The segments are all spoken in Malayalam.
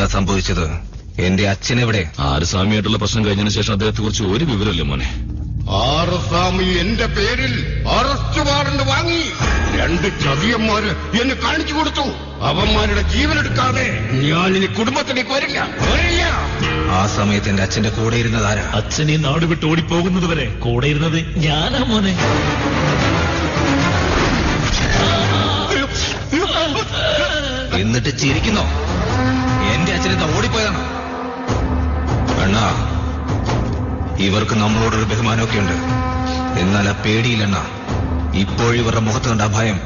എന്താ സംഭവിച്ചത്? എന്റെ അച്ഛനെവിടെ? ആറുസ്വാമിയായിട്ടുള്ള പ്രശ്നം കഴിഞ്ഞതിന് ശേഷം അദ്ദേഹത്തെ കുറിച്ച് ഒരു വിവരമില്ല മോനെ. ആറുസ്വാമി എന്റെ പേരിൽ അറസ്റ്റ് വാറണ്ട് വാങ്ങി 2 ചതിയന്മാര് എന്നെ കാണിച്ചു കൊടുത്തു. അവന്മാരുടെ ജീവനെടുക്കാതെ ഞാൻ ഇനി കുടുംബത്തിലേക്ക് വരില്ല. ആ സമയത്ത് എന്റെ അച്ഛന്റെ കൂടെ ഇരുന്നതാരാ? അച്ഛനെ നാട് വിട്ട് ഓടിപ്പോകുന്നത് വരെ കൂടെ ഇരുന്നത് ഞാനാ മോനെ. എന്നിട്ട് ചിരിക്കുന്നോ? എന്റെ അച്ഛനെന്താ ഓടിപ്പോയതാണോ? അണ്ണാ, ഇവർക്ക് നമ്മളോടൊരു ബഹുമാനമൊക്കെ ഉണ്ട്. എന്നാൽ ആ പേടിയില്ലെണ്ണ. ഇപ്പോഴിവരുടെ മുഖത്ത് കണ്ട ഭയം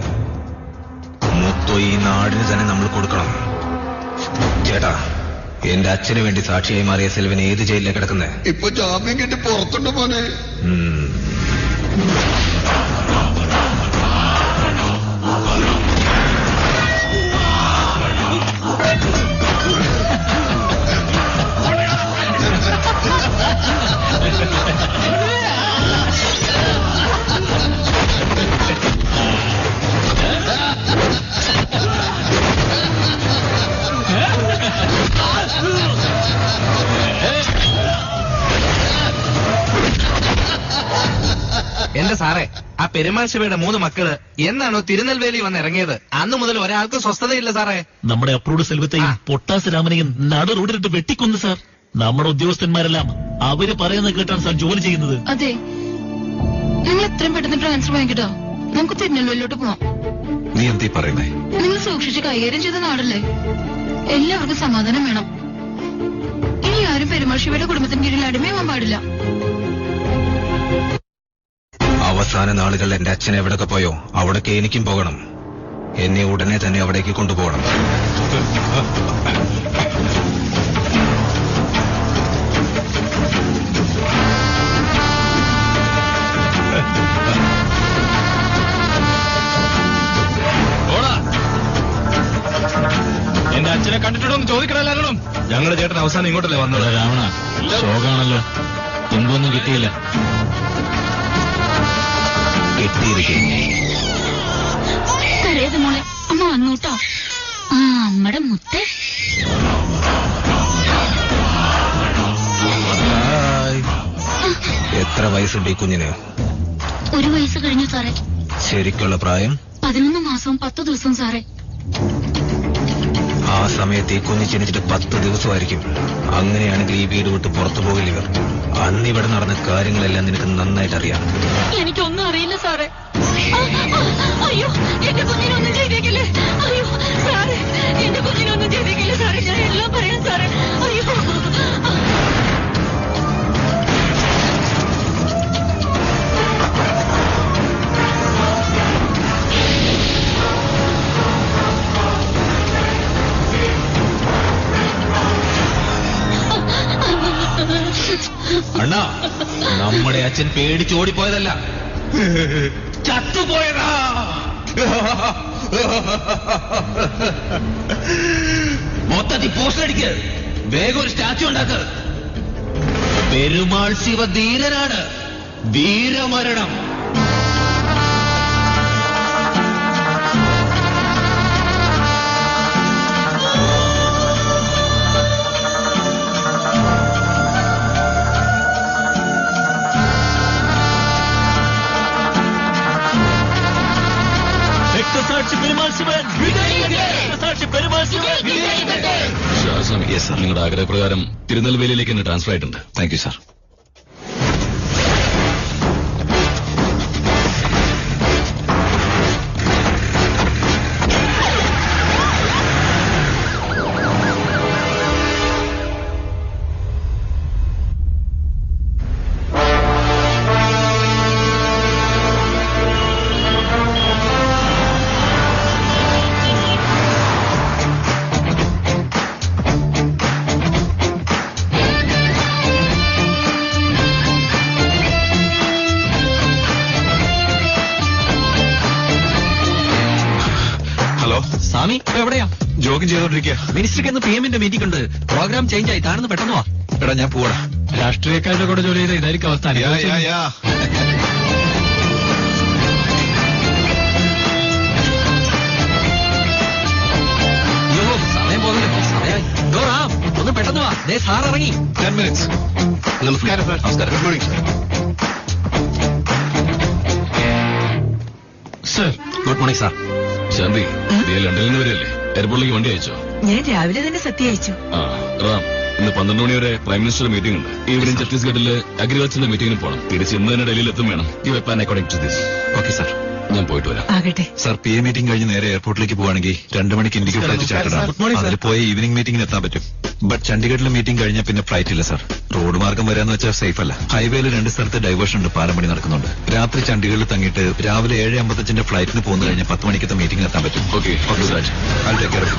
മൊത്തം ഈ നാടിന് തന്നെ നമ്മൾ കൊടുക്കണം. ചേട്ടാ, എന്റെ അച്ഛന് വേണ്ടി സാക്ഷിയായി മാറിയ സെൽവൻ ഏത് ജയിലിലാണ് കിടക്കുന്നത്? ഇപ്പൊ ജാമ്യം കിട്ടി പുറത്തുണ്ട് മോനെ. എന്റെ സാറേ, ആ പെരുമാൾ ശിവയുടെ 3 മക്കള് എന്നാണോ തിരുനെൽവേലി വന്ന് ഇറങ്ങിയത് അന്ന് മുതൽ ഒരാൾക്ക് സ്വസ്ഥതയില്ല സാറേ. നമ്മുടെ അപ്രൂവ്ഡ് സെൽവത്തെയും പൊട്ടാസ് രാമനെയും നടു റോഡിലിട്ട് വെട്ടിക്കൊന്നു സാർ. നമ്മുടെ ഉദ്യോഗസ്ഥന്മാരെല്ലാം അവര് പറയുന്നത് കേട്ടാണ് സാർ ജോലി ചെയ്യുന്നത്. അതെ, നിങ്ങൾ എത്രയും പെട്ടെന്ന് ട്രാൻസ്ഫർ വാങ്ങിട്ടോ. നമുക്ക് തിരുനെൽവേലിയിലോട്ട് പോവാം. നീ എന്തീ പറയുന്നേ? നിങ്ങൾ സൂക്ഷിച്ച് കൈകാര്യം ചെയ്ത നാടല്ലേ. എല്ലാവർക്കും സമാധാനം വേണം. ഇനി ആരും പെരുമാൾ ശിവയുടെ കുടുംബത്തിന് കീഴിൽ അടിമയാവാൻ പാടില്ല. അവസാന നാളുകളിൽ എന്റെ അച്ഛൻ എവിടൊക്കെ പോയോ അവിടൊക്കെ എനിക്കും പോകണം. എന്നെ ഉടനെ തന്നെ അവിടേക്ക് കൊണ്ടുപോകണം. എന്റെ അച്ഛനെ കണ്ടിട്ടുണ്ടോ എന്ന് ചോദിക്കണല്ലോ. ഞങ്ങളുടെ ചേട്ടൻ അവസാനം ഇങ്ങോട്ടല്ലേ വന്നത്? രാവണ, ശോകാണല്ലോ. എന്തൊന്നും കിട്ടിയില്ല. കരയത് മോളെ, അമ്മ വന്നൂട്ടോ. അമ്മടെ മുത്തേ. എത്ര വയസ്സുണ്ട് ഈ കുഞ്ഞിന്? 1 വയസ്സ് കഴിഞ്ഞു സാറേ. ശരിക്കുള്ള പ്രായം 11 മാസവും 10 ദിവസവും സാറേ. ആ സമയത്ത് ഈ കുഞ്ഞ് ജനിച്ചിട്ട് 10 ദിവസമായിരിക്കും. അങ്ങനെയാണെങ്കിൽ ഈ വീട് വിട്ട് പുറത്തു പോകില്ല ഇവർ. അന്നിവിടെ നടന്ന കാര്യങ്ങളെല്ലാം നിനക്ക് നന്നായിട്ട് അറിയാം. എനിക്കൊന്നും അറിയില്ല സാറേ. അയ്യോ, എന്റെ കുഞ്ഞിനൊന്നും ചെയ്തേക്കില്ലേ. അയ്യോ സാറേ, എന്റെ കുഞ്ഞിനൊന്നും ചെയ്തേക്കില്ല സാറേ. ഞാൻ എല്ലാം പറയാം സാറേ. അയ്യോ. അണ്ണാ, നമ്മുടെ അച്ഛൻ പേടിച്ചോടിപ്പോയതല്ല, ചത്തുപോയതാ. മൊത്തത്തിൽ പോസ്റ്റർ അടിക്ക്. വേഗം ഒരു സ്റ്റാച്ചു ഉണ്ടാക്ക്. പെരുമാൾ ശിവ ധീരനാണ്. വീരമരണം. നിങ്ങളുടെ ആഗ്രഹപ്രകാരം തിരുനെൽവേലിയിലേക്ക് തന്നെ ട്രാൻസ്ഫർ ആയിട്ടുണ്ട്. Thank you sir. സ്വാമി എവിടെയാ? ജോഗിങ് ചെയ്തോണ്ടിരിക്കുക. മിനിസ്റ്റർക്ക് ഇന്ന് PM ന്റെ മീറ്റിംഗ് ഉണ്ട്. പ്രോഗ്രാം ചേഞ്ച് ആയി. താണെന്ന് പെട്ടെന്ന് വാ. എടാ, ഞാൻ പോവാ. രാഷ്ട്രീയക്കാരുടെ കൂടെ ജോലി ചെയ്ത ഇതായിരിക്കും അവസ്ഥ. സമയം പോകുന്നില്ല. സമയം സാർ ഇറങ്ങി. 10 minutes. നമസ്കാരം സാർ. നമസ്കാരം. Good morning sir. Sir. Good morning sir. Shanti, നീ ലണ്ടനിൽ നിന്ന് വരെയല്ലേ? എയർപോർട്ടിലേക്ക് വണ്ടി അയച്ചോ? ഞാൻ രാവിലെ തന്നെ സത്യ അയച്ചു. ആ, റാം, ഇന്ന് 12 മണി വരെ പ്രൈം മിനിസ്റ്ററുടെ മീറ്റിംഗ് ഉണ്ട്. ഈവനിങ് ഛത്തീസ്ഗഡിലെ അഗ്രികൾച്ചറിന്റെ മീറ്റിംഗിന് പോകണം. തിരിച്ച് ഇന്ന് തന്നെ ഡൽഹിയിൽ എത്തും വേണം. You a plan according to this. Okay sir. ഞാൻ പോയിട്ട് വരാം. ആകട്ടെ. സാർ, PA മീറ്റിംഗ് കഴിഞ്ഞ് നേരെ എയർപോർട്ടിലേക്ക് പോവാണെങ്കിൽ 2 മണിക്ക് ഇന്ത്യക്ക് ഫ്ലൈറ്റ് ചാർട്ടറാണ്. അതിൽ പോയി ഈവനിംഗ് മീറ്റിംഗിന് എത്താൻ പറ്റും. ബട്ട് ചണ്ഡീഗഡിലെ മീറ്റിംഗ് കഴിഞ്ഞാൽ പിന്നെ ഫ്ലൈറ്റ് ഇല്ല സാർ. റോഡ് മാർഗം വരാന്ന് വെച്ചാൽ സേഫ് അല്ല. ഹൈവേയിൽ 2 സ്ഥലത്ത് ഡൈവേർഷൻ ഉണ്ട്. പാലം പണി നടക്കുന്നുണ്ട്. രാത്രി ചണ്ഡീഗഡിൽ തങ്ങിയിട്ട് രാവിലെ 7:55 ഫ്ലൈറ്റിന് പോകുന്ന കഴിഞ്ഞാൽ 10 മണിക്കത്തെ മീറ്റിംഗിന് എത്താൻ പറ്റും. Okay, I'll take care of it.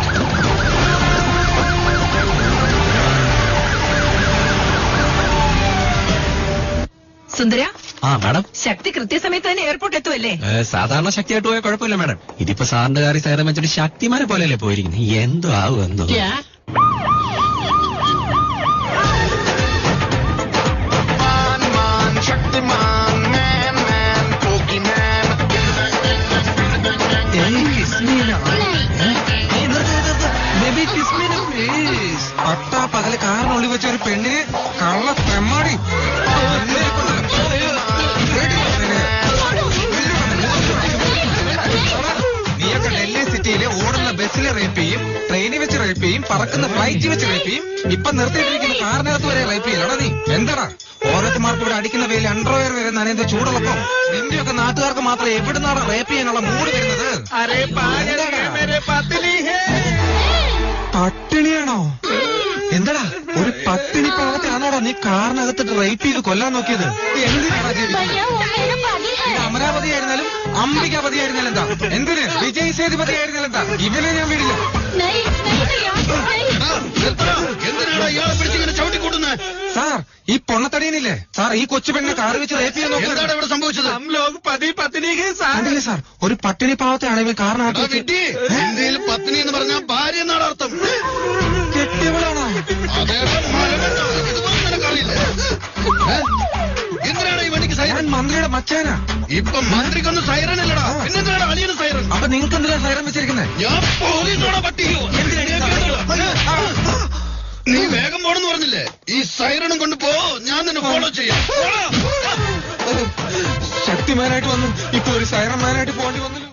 Sundara, madam, ശക്തി കൃത്യസമയത്ത് തന്നെ എയർപോർട്ട് എത്തുമല്ലേ? സാധാരണ ശക്തിയായിട്ട് പോയാൽ കുഴപ്പമില്ല മാഡം. ഇതിപ്പോ സാറിന്റെ കാര്യം സൈറം വെച്ചിട്ട് ശക്തിമാരെ പോലെയല്ലേ പോയിരിക്കുന്നത്. എന്തോ ആവും എന്തോ. പട്ടാ പകല് കാറിനുള്ളിൽ വെച്ച ഒരു പെണ്ണിന് കള്ള തെമ്മാടി. നീയൊക്കെ ഡൽഹി സിറ്റിയിലെ ഓടുന്ന ബസ്സിൽ റേപ്പ് ചെയ്യും, ട്രെയിനിൽ വെച്ച് റേപ്പ് ചെയ്യും, പറക്കുന്ന ഫ്ലൈറ്റ് വെച്ച് റേപ്പ് ചെയ്യും, ഇപ്പൊ നിർത്തിയിട്ടിരിക്കുന്ന കാറിനകത്ത് വരെ റേപ്പ് ചെയ്യലടാ നീ. എന്താടാ ഓരോരുത്തർമാർക്ക് ഇവിടെ അടിക്കുന്ന വെയിൽ അണ്ടർവെയർ വരെ നനയുന്ന ചൂടുള്ളപ്പോ നിന്റെയൊക്കെ നാട്ടുകാർക്ക് മാത്രം എവിടുന്നാണ് റേപ്പ് ചെയ്യാനുള്ള മൂഡ് വരുന്നത്? പട്ടിണിയാണോ? എന്താടാ ഒരു പട്ടിണി പാവത്തെയാണോടാ നീ കാറിനകത്തിട്ട് റേപ്പ് ചെയ്ത് കൊല്ലാൻ നോക്കിയത്? എന്തിനാടാ ജീവിക്കുന്നത്? ഇത് അമരാവതി ആയിരുന്നാലും അംബികാവതി ആയിരുന്നാലും എന്താ? എന്തിന് വിജയ് സേതുപതി ആയിരുന്നാലും എന്താ? ഇവനെ ഞാൻ വിടില്ല. എന്തിനാണ് ഇയാളെ പിടിച്ചിങ്ങനെ ചവിട്ടിക്കൂട്ടുന്നത്? സാർ, ഈ പൊണ്ണത്തടിയനില്ലേ സാർ, ഈ കൊച്ചു പെണ്ണിനെ കാറ് വെച്ച് റേപ്പ് ചെയ്യാൻ എന്താണ് നോക്കുന്നത്? ഇവിടെ സംഭവിച്ചത്? കണ്ടില്ലേ സാർ, ഒരു പട്ടിണി പാവത്തെയാണെങ്കിൽ കാറിനകത്ത് വെച്ച് വിഡ്ഢി, ഇന്ത്യയിൽ പത്നി എന്ന് പറഞ്ഞാൽ ഭാര്യ എന്നാണ് അർത്ഥം. കെട്ടിയവളാണോ? അദ്ദേഹം മരമെന്നോ? ഇതുപോലും നിനക്കറിയില്ലേ? എന്തിനാണ് ഈ വണ്ടിക്ക് ഞാൻ സൈറൻ? മന്ത്രിയുടെ മച്ചാനാ. ഇപ്പൊ മന്ത്രിക്കൊന്നും സൈറൻ ഇല്ലടാ. പിന്നെന്തിനാണ് അളിയന് സൈറൻ? അപ്പൊ നിങ്ങൾക്ക് എന്തിനാ സൈറം വെച്ചിരിക്കുന്നത്? ഞാൻ പോലീസോടെ പട്ടി. നീ വേഗം പോണെന്ന് പറഞ്ഞില്ലേ? ഈ സൈറണും കൊണ്ട് പോ, ഞാൻ നിന്നെ ഫോളോ ചെയ്യാം. ശക്തിമാനായിട്ട് വന്നു, ഇപ്പൊ ഒരു സൈറന്മാനായിട്ട് പോകേണ്ടി വന്നല്ലോ.